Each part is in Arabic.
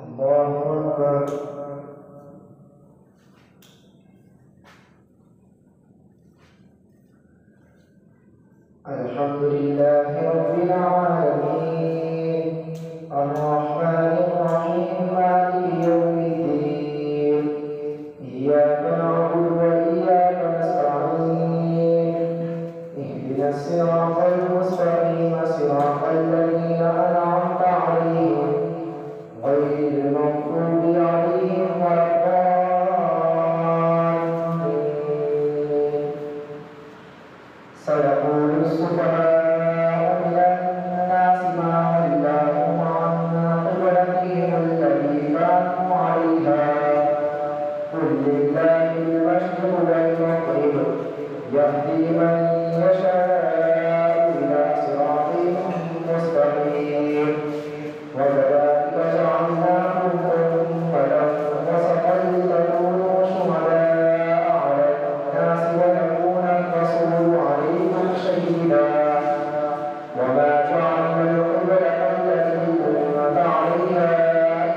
الله أكبر. الحمد لله رب العالمين الرحمن الرحيم مالك يوم الدين إياك نعبد وإياك نستعين اهدنا الصراط المستقيم صراط الذين أنعمت عليهم غير المغضوب عليهم ولا الضالين. سيقول السفهاء من الناس ما ولاهم عن قبلتهم التي كانوا عليها قل لله المشرق والمغرب يهدي من يشاء إلى صراط مستقيم. وكذلك جعلناكم أمة وسطا لتكونوا شهداء على الناس ويكون الرسول عليكم شهيدا. وما جعلنا القبلة التي كنت عليها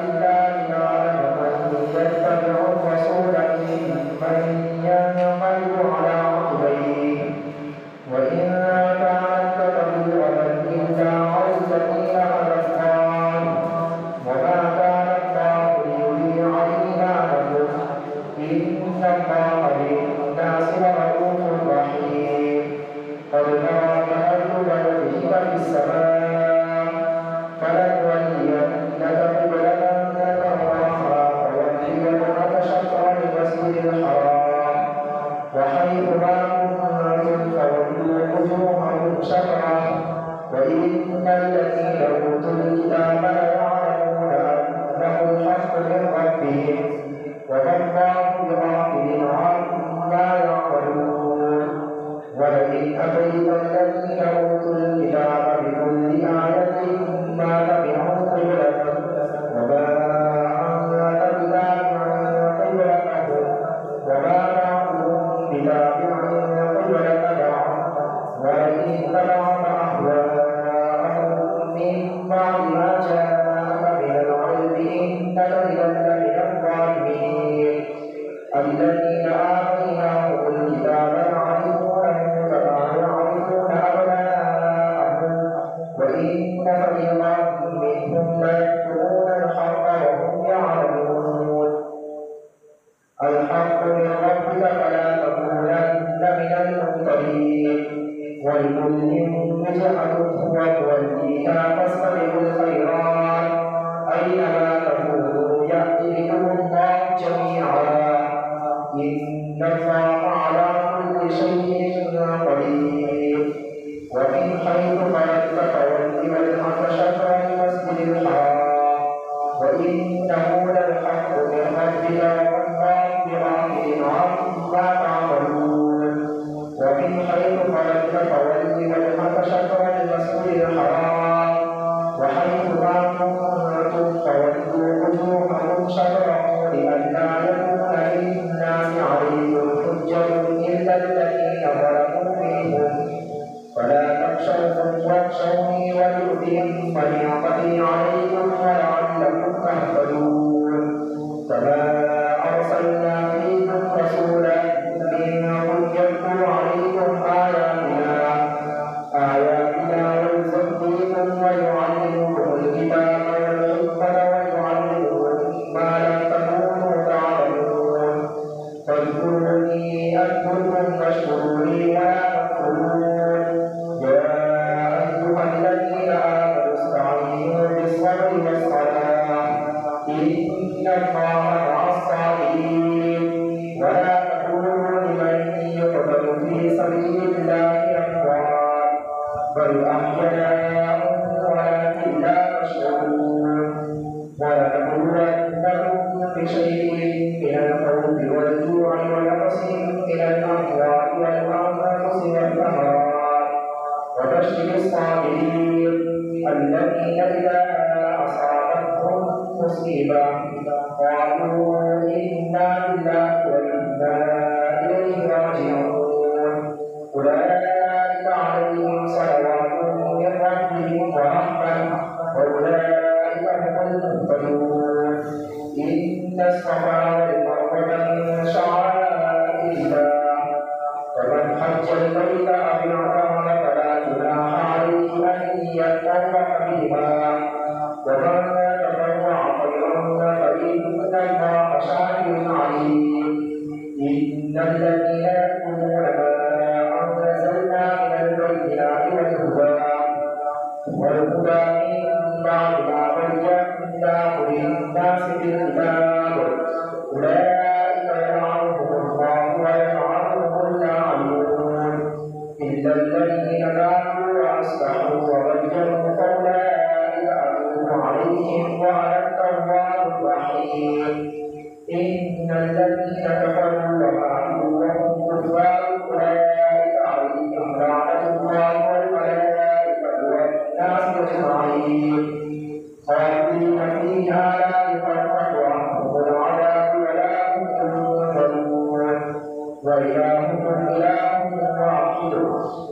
إلا لنعلم من يتبع الرسول ممن ينقلب على عقبيه وإن كانت لكبيرة إلا على الذين هدى الله وما كان الله ليضيع إيمانكم إن الله بالناس لرؤوف رحيم. قد نرى تقلب وجهك في السماء فلنولينك قبلة ترضاها فول وجهك شطر المسجد الحرام وحيث ما كنتم فولوا وجوهكم شطره وإن الذين أوتوا الكتاب ليعلمون أنه الحق من ربهم وما الله بغافل عما يعملون. ولئن أتيت الذين أوتوا الكتاب بكل آية ما تبعوا قبلتك وما أنت بتابع قبلتهم وما بعضهم بتابع قبلتك ولئن اتبعت أهواءهم من بعد ما جاءك من العلم إنك إذا لمن الظالمين. الذين آتيناهم الكتاب يعرفونه كما يعرفون أبناءهم وإن فريقا منهم ليكتمون الحق وهم يعلمون. الحق من ربك فلا تكونن من الممترين. ولكل وجهة هو موليها فاستبقوا الخيرات أينما تكونوا يأتي بكم الله جميعا إن الله على كل شيء قدير. ومن حيث خرجت فول وجهك شطر المسجد الحرام وإنه للحق من ربك والله بغافل عما تعملون. ومن حيث خرجت فول وجهك شطر المسجد الحرام وحيث ما كنتم فولوا وجوهكم شطره لئلا يكون للناس عليكم حجة إلا الذين ظلموا منهم فلا تخشوهم واخشوني ولأتم نعمتي عليكم ولعلكم تهتدون. كما أرسلنا فيكم رسولا منكم يتلو عليكم آياتنا ويزكيكم ويعلمكم الكتاب والحكمة ويعلمكم ما لم تكونوا تعلمون. فاذكروني أذكركم واشكروني ولا تكفرون. يا أيها الذين آمنوا استعينوا بالصبر والصلاة إن الله مع الصابرين. ولا تقولوا لمن يقتل في سبيل الله أموات بل أحياء ولكن لا تشعرون. ولنبلونكم بشيء من الخوف والجوع ونقص من الأموال والأنفس والثمرات وبشر الصابرين الذين إذا أصابتهم مصيبة قالوا إنا لله وإنا إليه راجعون. أولئك عليهم صلوات من ربهم ورحمة وأولئك هم المهتدون. الصفا والمروة من شعائر الله فمن حج البيت أو اعتمر فلا جناح عليه أن يطوف بهما ومن تطوع خيرا فإن الله شاكر عليم إن الذين يكتمون ما أنزلنا من البينات والهدى من بعد ما بيناه للناس بالكتاب أولئك يلعنهم الله ويلعنهم اللاعنون إلا الذين تابوا وأصلحوا وبينوا فأولئك أتوب عليهم وأنا التواب الرحيم إن الذين كفروا وماتوا وهم كفار أولئك عليهم لعنة الله والملائكة والناس أجمعين خالدين فيها لا يخفف عنهم العذاب ولا هم ينظرون وإلهكم إله واحد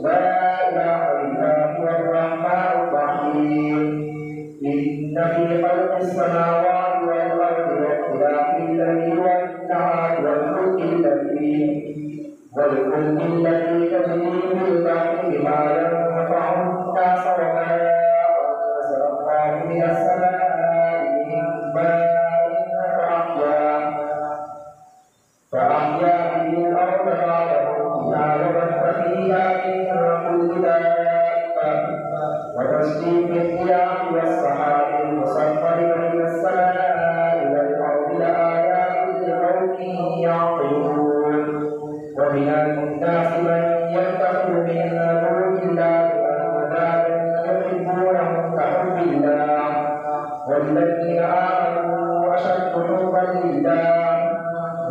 لا إله إلا هو الرحمن الرحيم إن في خلق السماوات والأرض واختلاف الليل والنهار والفلك التي تجري في البحر بما ينفع الناس وما أنزل الله من السماء من ماء فأحيا به الأرض بعد موتها وبث فيها من كل دابة وتصريف الرياح والسحاب المسخر بين السماء والأرض لآيات لقوم يعقلون ومن الناس من يتخذ من دون الله أندادا يحبونهم كحب الله والذين آمنوا أشد حبا لله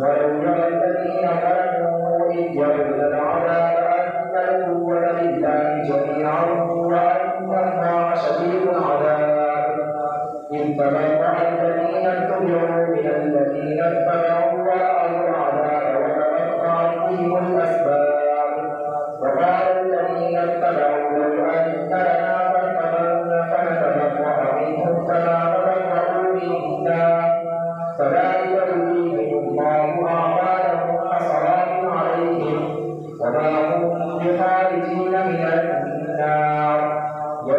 ولو يرى الذين ظلموا إذ يرون العذاب أن القوة لله جميعا وأن الله شديد العذاب إذ تبرأ الذين اتبعوا من الذين اتبعوا ورأوا العذاب وتقطعت بهم الأسباب وقال الذين اتبعوا لو أن لنا كرة فنتبرأ منهم كما تبرأوا منا كذلك يريهم الله أعمالهم حسرات عليهم وما هم بخارجين من النار يا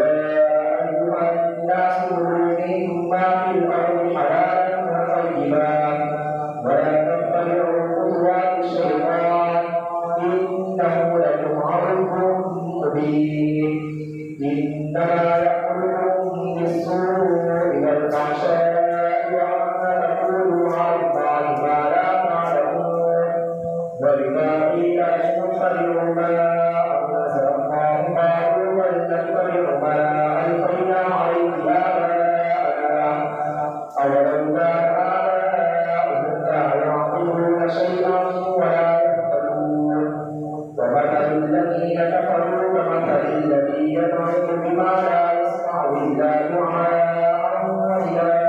أيها الناس كلوا مما في الأرض حلالا طيبا ولا تتبعوا خطوات الشيطان إنه لكم عدو مبين إنما يأمركم بالسوء والفحشاء وأن تقولوا على الله ما لا تعلمون وإذا قيل لهم اتبعوا ما أنزل الله قالوا بل نتبع ما ألقينا عليه آباءنا أولو كان آباؤهم لا يعقلون شيئا ولا يهتدون ومثل الذين كفروا كمثل الذي يدعو بما لا يسمع إلا دعاء ونداء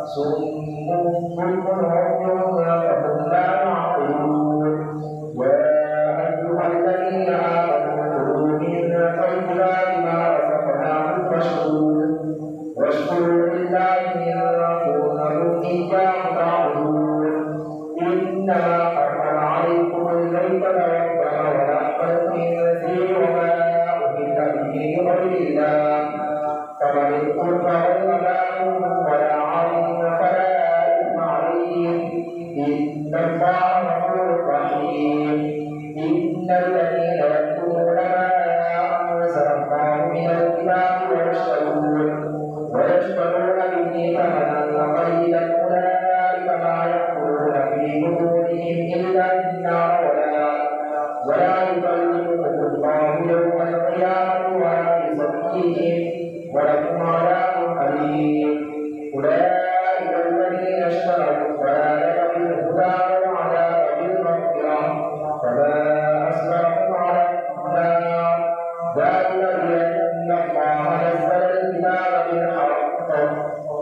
صم بكم عمي فهم لا يعقلون يا أيها الذين آمنوا كلوا من طيبات ما رزقناكم واشكروا لله إن كنتم إياه تعبدون إنما حرم عليكم الميتة والدم ولحم الخنزير وما أهل به لغير الله فمن اضطر غير باغ ولا عاد فلا إثم عليه إن الله غفور رحيم إن الذين يكتمون ما أنزل الله من الكتاب ويشترون به ثمنا قليلا أولئك ما يأكلون في بطونهم إلا النار ولا يكلمهم الله يوم القيامة ولا يزكيهم ولهم عذاب أليم أولئك الذين اشتروا الضلالة بالهدى والعذاب بالمغفرة فما أصبرهم على النار ذلك بأن الله نزل الكتاب بالحق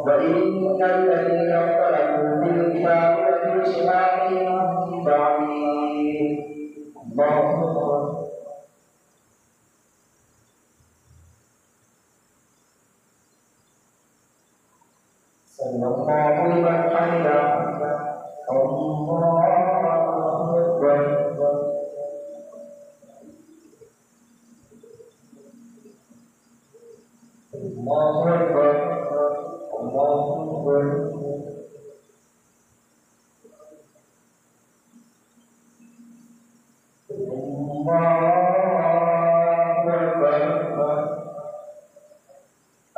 وإن الذين اختلفوا في الكتاب لفي شقاق بعيد الله أكبر. سمع الله لمن حمده الله أكبر الله أكبر الله أكبر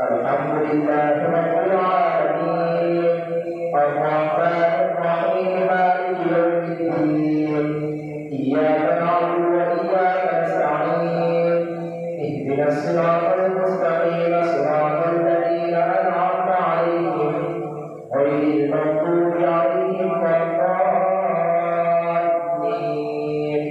Alhamdulillah Rabbil Alamin Ar-Rahman Ar-Rahim Maliki Yawmiddin Iyyaka na'budu wa iyyaka nasta'in Ihdinas siratal mustaqim siratal ladzina an'amta 'alaihim ghairil maghdubi 'alaihim waladdallin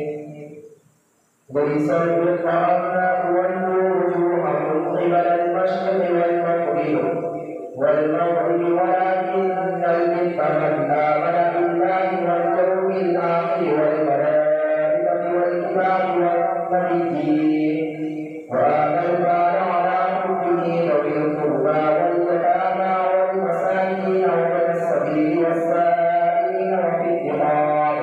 Laysal birra an tuwallu wujuhakum qibala al-mashriqi wal-maghrib walakinnal birra man amana billahi wal yawmil akhir wal malaikati wal kitabi wan nabiyyin wa atal mala 'ala hubbihi dhawil qurba wal yatama wal masakin wa ibnas sabili was sa'ilin wa fid riqab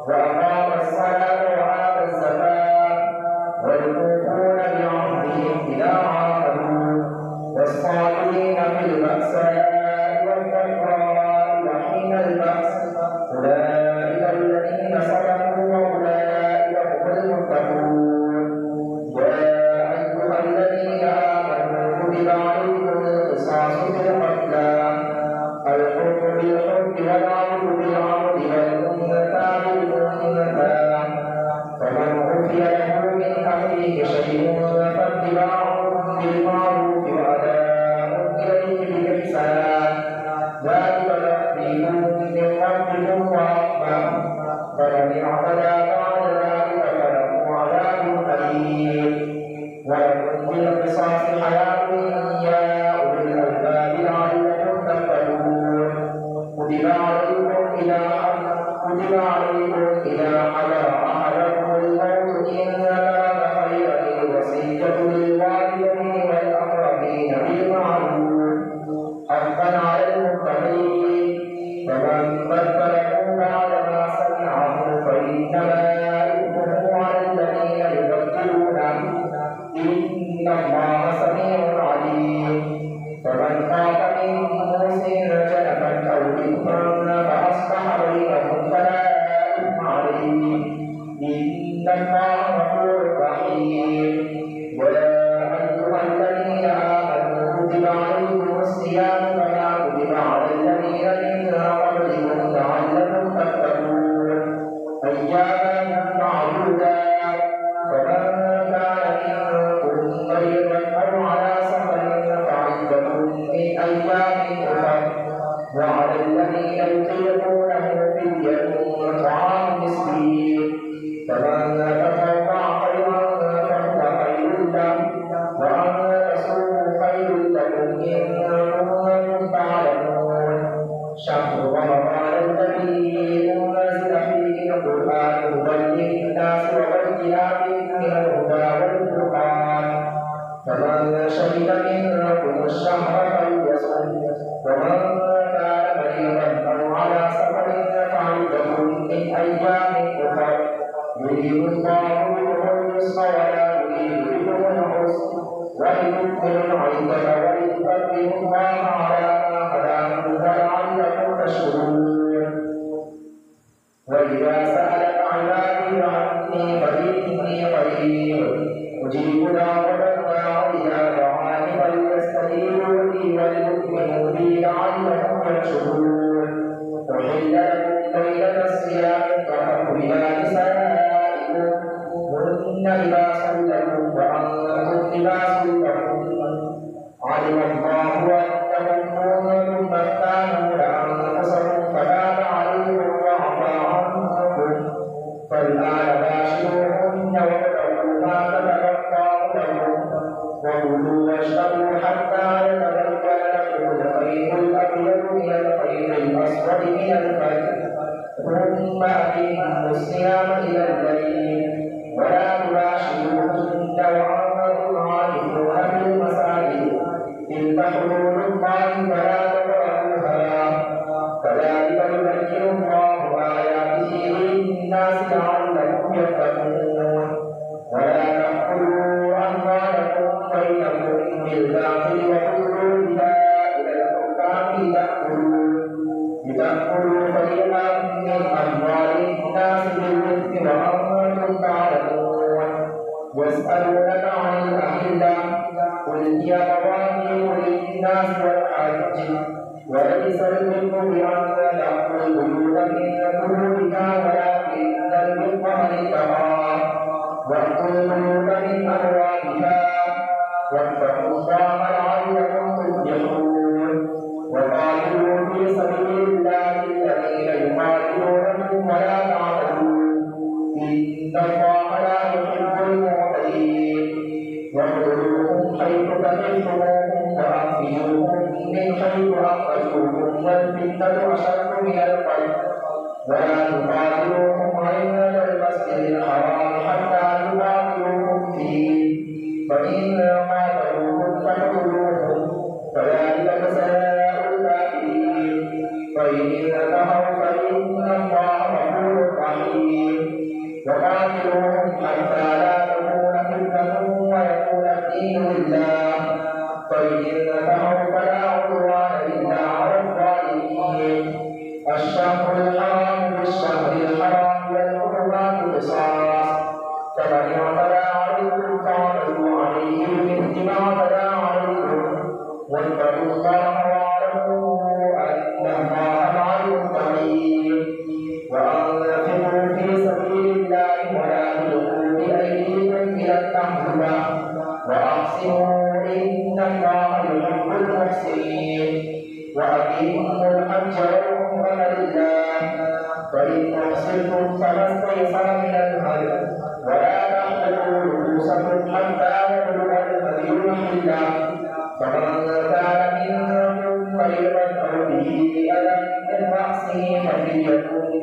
wa aqama as-salata wa ata az-zakata wal mufuna bi 'ahdihim idha 'ahadu والصابرين في البأساء والضراء وحين البأس أولئك الذين صدقوا وأولئك هم المتقون يا أيها الذين آمنوا كتب عليكم القصاص في القتلى الحر بالحر والعبد بالعبد والأنثى بالأنثى فمن عفي له من أخيه شيء فاتباع بالمعروف وأداء إليه بإحسان ذلك تخفيف من ربكم ورحمة فمن اعتدى بعد ذلك فله عذاب أليم ولكم في القصاص حياة يا أولي الألباب لعلكم تتقون كتب عليكم إذا حضر أحدكم الموت إن ترك خيرا الوصية للوالدين والأقربين بالمعروف حقا على المتقين فمن بدله بعدما سمعه فإنما إثمه على الذين يبدلونه إن الله سميع عليم فمن خاف من موص جنفا أو إثما فأصلح بينهم فلا إثم عليه إن الله غفور رحيم يا أيها الذين آمنوا كتب عليكم الصيام كما كتب على الذين من قبلكم لعلكم تتقون أياما معدودات فمن كان منكم مريضا أو على سفر فعدة من أيام أخر وعلى الذين يطيقونه فدية طعام مسكين فمن تطوع خيرا فهو خير له وأن تصوموا خير لكم إن كنتم تعلمون شهر رمضان الذي أنزل فيه القرآن هدى للناس وبينات من الهدى والفرقان فمن شهد منكم الشهر فليصم ومن كان مريضا أو على سفر فعدة من أيام أخر يريد الله بكم اليسر ولا يريد بكم العسر ولتكملوا العدة ولتكبروا الله على ما هداكم ولعلكم تشكرون وإذا سألك عبادي عني فإني قريب أجيب دعوة الداع إذا دعاني فليستجيبوا لي وليؤمنوا بي لعلهم يرشدون أحل لكم ليلة الصيام الرفث إلى نسائكم هن لباس لكم وأنتم لباس لهم علم الله أنكم كنتم تختانون أنفسكم فتاب عليكم وعفى عنكم فالآن باشروهن وابتغوا ما كتب الله لكم وكلوا واشربوا حتى يتبين لكم الخيط الأبيض من الخيط الأسود من الفجر ثم أتموا الصيام إلى الليل ولا تباشروهن وأنتم عاكفون في المساجد تلك حدود الله فلا تقربوها للناس والحج وليس البر بأن تأتوا البيوت من ظهورها ولكن البر من اتقى وأتوا البيوت من أبوابها واتقوا الله لعلكم تفلحون وقاتلوا في سبيل الله الذين يقاتلونكم ولا تعتدوا إن الله لا يحب المعتدين واقتلوهم حيث ثقفتموهم وأخرجوهم من حيث أخرجوكم والفتنة أشد من القتل ولا تقاتلوهم عند المسجد الحرام حتى يقاتلوكم فيه فإن قاتلوكم فاقتلوهم كذلك جزاء الكافرين فإن انتهوا فإن الله غفور رحيم وقاتلوهم حتى لا تكون فتنة ويكون الدين لله فإن انتهوا فلا عدوان إلا على الظالمين الشهر الحرام بالشهر الحرام والحرمات قصاص فمن اعتدى عليكم فاعتدوا عليه بمثل ما اعتدى عليكم واتقوا الله واعلموا أن الله مع المتقين وأنفقوا في سبيل الله ولا تلقوا بأيديكم إلى التهلكة وأحسنوا إن الله يحب المحسنين وأقيموا الحج والعمرة لله فإن أحسنتم فما استيسر من الهدي ولا تحلقوا رؤوسكم حتى يبلغ الهدي محله فمن كان منكم مريضا أو به أذى من رأسه ففدية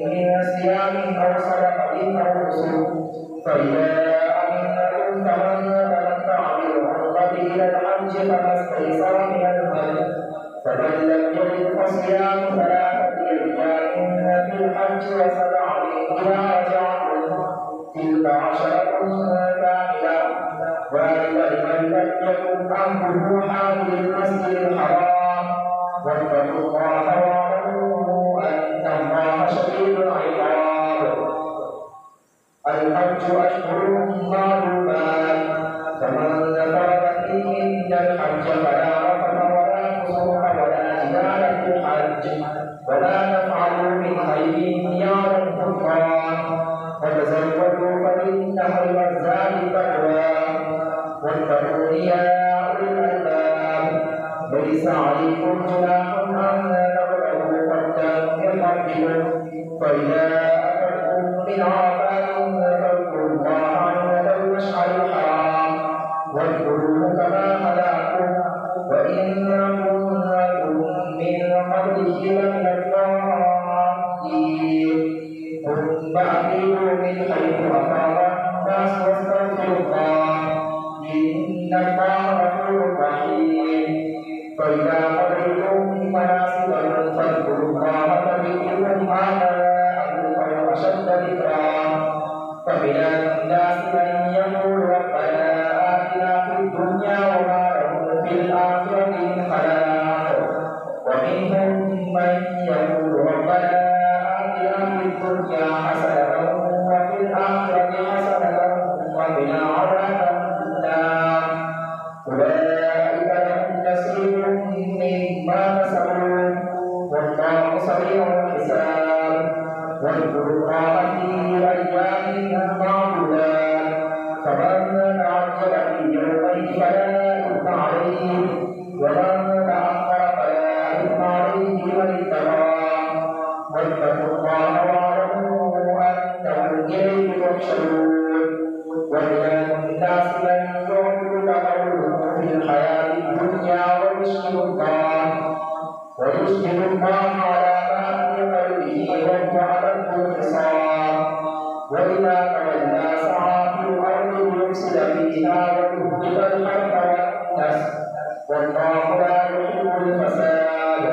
من صيام أو صدقة أو نسك فإذا أمنتم فمن تمتع بالعمرة إلى الحج فما استيسر من الهدي فمن لم يجد فصيام 3 أيام في الحج و7 إذا رجعتم تلك 10 كاملة ذلك لمن لم يكن أهله حاضر المسجد الحرام واتقوا الله واعلموا أن الله شديد العقاب الحج أشهر معلومات فمن فرض فيهن الحج فلا رفث ولا فسوق ولا جدال في الحج ولا تفعلوا من خير يعلمه الله وتزودوا فإن خير الزاد التقوى واتقون يا أولي الألباب ليس عليكم جناح أن تبتغوا فضلا من ربكم فإذا أفضتم من عرفات فاذكروا الله عند المشعر الحرام واذكروه كما هداكم وإن كنتم من قبله لمن الضالين ثم أفيدوا من حيث أفاض الناس واستغفروا الله إن الله غفور رحيم فإذا قضيتم مناسككم فاذكروا الله كذكركم آباءكم أو أشد ذكرا فمن الناس من يقول ربنا آتنا في الدنيا وما له في الآخرة من خلاق ومنهم من يقول ربنا آتنا في الدنيا حسنة وفي الآخرة حسنة وقنا عذاب النار أولئك لهم نصيب مما كسبوا والله سريع الحساب واذكروا الله في أيام معدودات فمن تعجل في يومين فلا إثم عليه ومن تأخر فلا إثم عليه من اتقى واتقوا الله واعلموا أنه إليه تحشرون ومن الناس من يعجبك قوله في الحياة الدنيا ويشهد الله على ما في قلبه وهو ألد الخصام وإذا تولى سعى في الأرض ليفسد فيها ويهلك الحرث والنسل والله لا يحب الفساد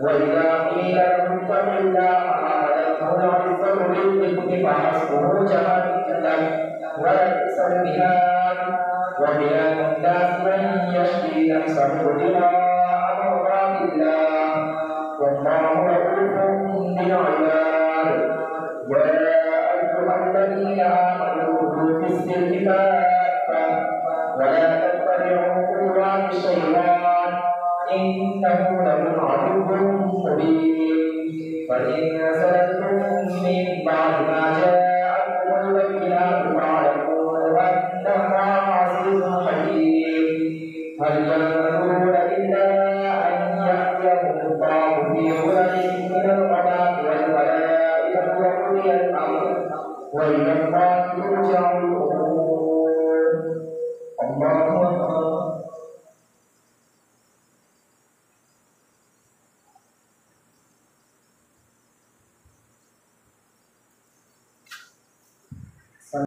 وإذا قيل له اتق الله أخذته العزة بالإثم فحسبه جهنم ولبئس المهاد ومن الناس من يشري نفسه ابتغاء مرضات الله والله رؤوف بالعباد يا أيها الذين آمنوا ادخلوا في السلم كافة ولا تتبعوا خطوات الشيطان إنه لكم عدو مبين فإن زللتم من بعد ما جاءكم